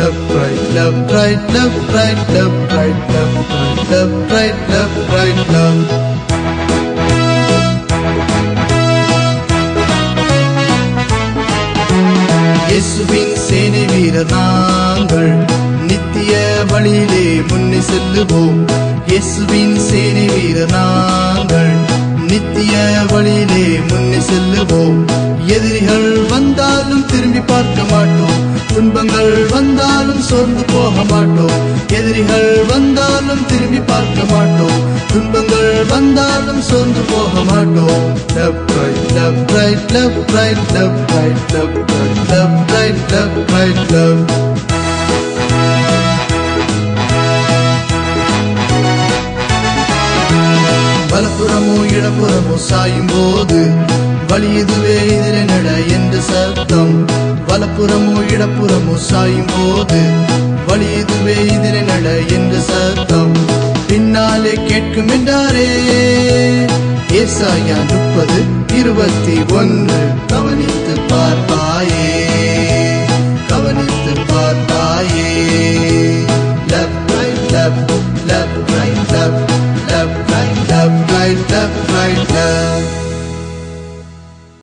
left, right, left, right, left, right, left, right, left, right, left, right, left, right, left. இயேசுவின் சேனை வீரர் நாங்கள் நித்திய வழியிலே முன்னே செல்லுவோம். இயேசுவின் சேனை வீரர் நாங்கள் நித்திய வழியிலே முன்னே செல்லுவோம். எதிரிகள் வந்தாலும் திரும்பி பார்க்க மாட்டோம், துன்பங்கள் வந்தாலும் சோர்ந்து போக மாட்டோம். எதிரிகள் வந்தாலும் திரும்பி பார்க்க மாட்டோம், துன்பங்கள் வந்தாலும் சோர்ந்து போக மாட்டோம். Left, right, left, right, left, right, left, right, left, right, left, right, left, right, left. வலப்புறமோ இடப்புறமோ சாயும் போது வழி இதுவே இதிலே நட என்ற சத்தம். வலப்புறமோ இடப்புறமோ சாயும் போது வழி இதுவே இதிலே நட என்ற சத்தம் பின்னாலே கேட்கும் என்றாரே. ஏசாயா 30:21 கவனித்து பார்ப்பாயே.